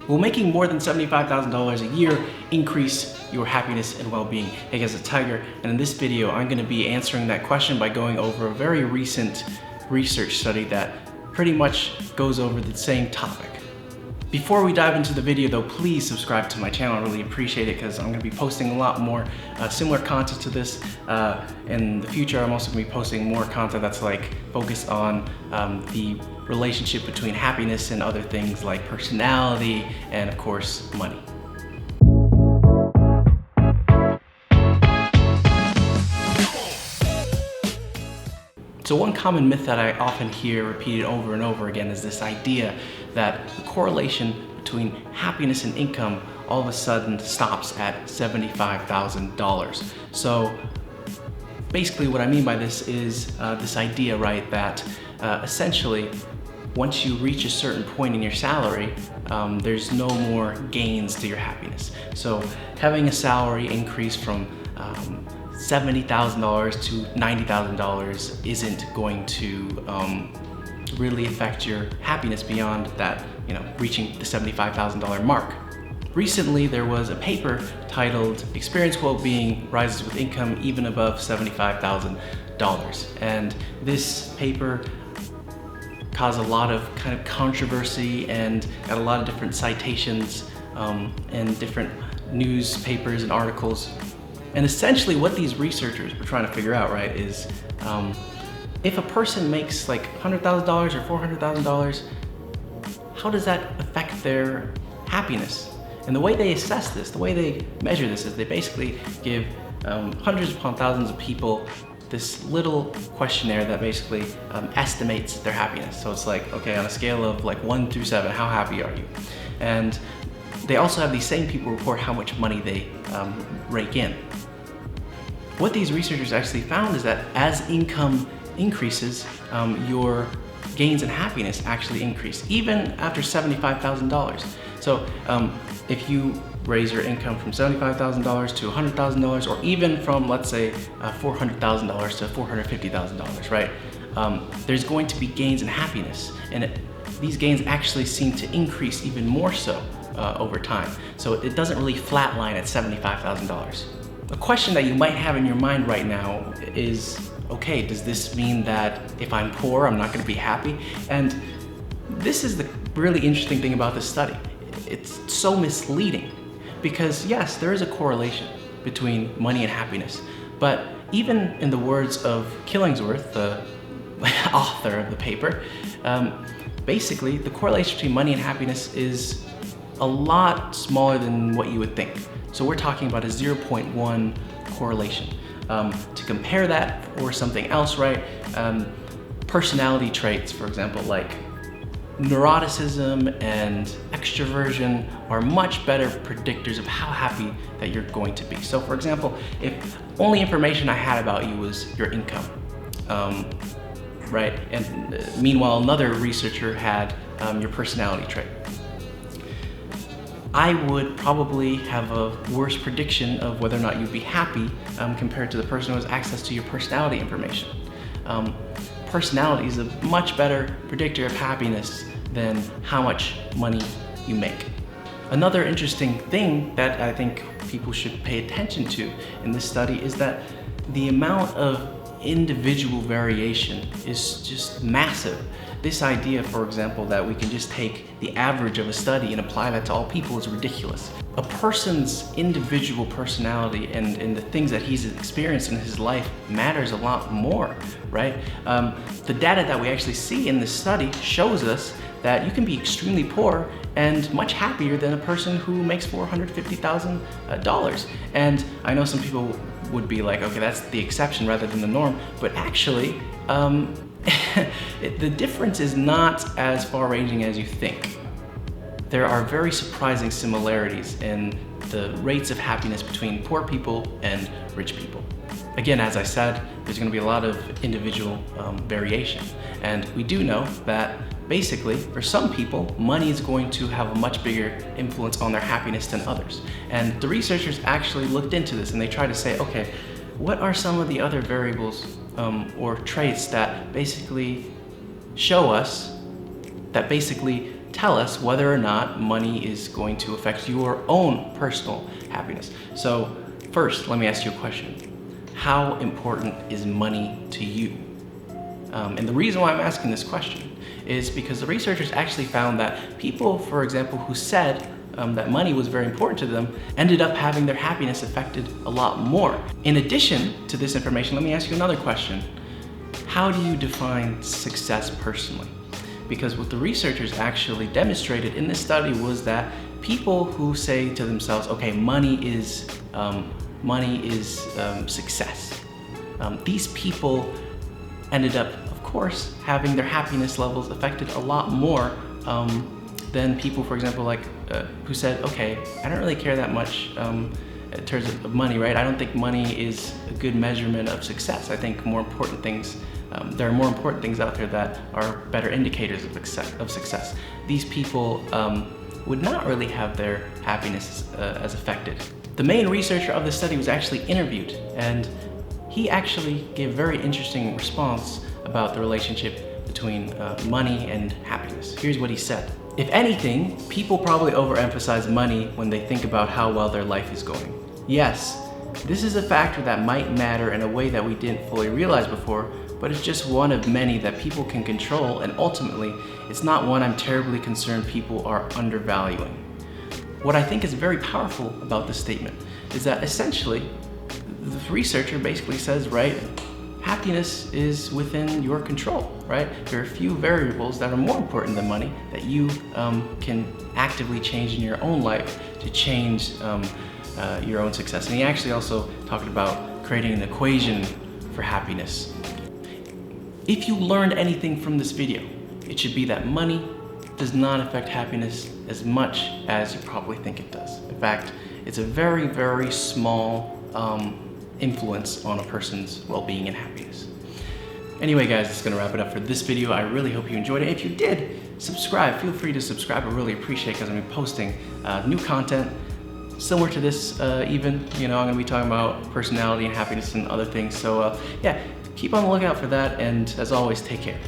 Will making more than $75,000 a year increase your happiness and well-being? Hey guys, it's Tiger, and in this video I'm going to be answering that question by going over a very recent research study that pretty much goes over the same topic. Before we dive into the video though, please subscribe to my channel. I really appreciate it because I'm going to be posting a lot more similar content to this. In the future, I'm also going to be posting more content that's like focused on the relationship between happiness and other things like personality and of course money. So one common myth that I often hear repeated over and over again is this idea that the correlation between happiness and income all of a sudden stops at $75,000. So basically what I mean by this is this idea, right, that essentially once you reach a certain point in your salary, there's no more gains to your happiness. So having a salary increase from $70,000 to $90,000 isn't going to really affect your happiness beyond that, reaching the $75,000 mark. Recently, there was a paper titled "Experience Well-Being Rises with Income Even Above $75,000," and this paper caused a lot of kind of controversy and got a lot of different citations and different newspapers and articles. And essentially what these researchers were trying to figure out, right, is if a person makes like $100,000 or $400,000, how does that affect their happiness? And the way they assess this, the way they measure this is they basically give hundreds upon thousands of people this little questionnaire that basically estimates their happiness. So it's like, okay, on a scale of like 1 through 7, how happy are you? And they also have these same people report how much money they rake in. What these researchers actually found is that as income increases, your gains in happiness actually increase, even after $75,000. So if you raise your income from $75,000 to $100,000, or even from, let's say, $400,000 to $450,000, right? There's going to be gains in happiness, and these gains actually seem to increase even more so over time. So it doesn't really flatline at $75,000. A question that you might have in your mind right now is, okay, does this mean that if I'm poor, I'm not going to be happy? And this is the really interesting thing about this study. It's so misleading because yes, there is a correlation between money and happiness, but even in the words of Killingsworth, the author of the paper, basically the correlation between money and happiness is a lot smaller than what you would think. So we're talking about a 0.1 correlation. To compare that or something else, right? Personality traits, for example, like neuroticism and extroversion are much better predictors of how happy that you're going to be. So for example, if only information I had about you was your income, right? And meanwhile, another researcher had your personality trait, I would probably have a worse prediction of whether or not you'd be happy compared to the person who has access to your personality information. Personality is a much better predictor of happiness than how much money you make. Another interesting thing that I think people should pay attention to in this study is that the amount of individual variation is just massive. This idea, for example, that we can just take the average of a study and apply that to all people is ridiculous. A person's individual personality and the things that he's experienced in his life matters a lot more, right? The data that we actually see in this study shows us that you can be extremely poor and much happier than a person who makes $450,000. And I know some people would be like, okay, that's the exception rather than the norm, but actually, the difference is not as far-ranging as you think. There are very surprising similarities in the rates of happiness between poor people and rich people. Again, as I said, there's going to be a lot of individual variation. And we do know that basically, for some people, money is going to have a much bigger influence on their happiness than others. And the researchers actually looked into this and they tried to say, okay, what are some of the other variables or traits that basically show us that basically tell us whether or not money is going to affect your own personal happiness. So first, let me ask you a question. How important is money to you? And the reason why I'm asking this question is because the researchers actually found that people, for example, who said that money was very important to them ended up having their happiness affected a lot more. In addition to this information, let me ask you another question. How do you define success personally? Because what the researchers actually demonstrated in this study was that people who say to themselves, okay, money is success. These people ended up, of course, having their happiness levels affected a lot more than people, for example, like who said, okay, I don't really care that much in terms of money, right? I don't think money is a good measurement of success. I think more important things, there are more important things out there that are better indicators of success. These people would not really have their happiness as affected. The main researcher of the study was actually interviewed, and he actually gave a very interesting response about the relationship between money and happiness. Here's what he said. If anything, people probably overemphasize money when they think about how well their life is going. Yes, this is a factor that might matter in a way that we didn't fully realize before, but it's just one of many that people can control, and ultimately, it's not one I'm terribly concerned people are undervaluing. What I think is very powerful about this statement is that essentially, the researcher basically says, right, happiness is within your control, right? There are a few variables that are more important than money that you can actively change in your own life to change your own success. And he actually also talked about creating an equation for happiness. If you learned anything from this video, it should be that money does not affect happiness as much as you probably think it does. In fact, it's a very, very small influence on a person's well-being and happiness. Anyway guys, that's gonna wrap it up for this video. I really hope you enjoyed it. If you did, subscribe. Feel free to subscribe. I really appreciate it because I'm posting new content similar to this even. You know, I'm gonna be talking about personality and happiness and other things. So yeah, keep on the lookout for that, and as always, take care.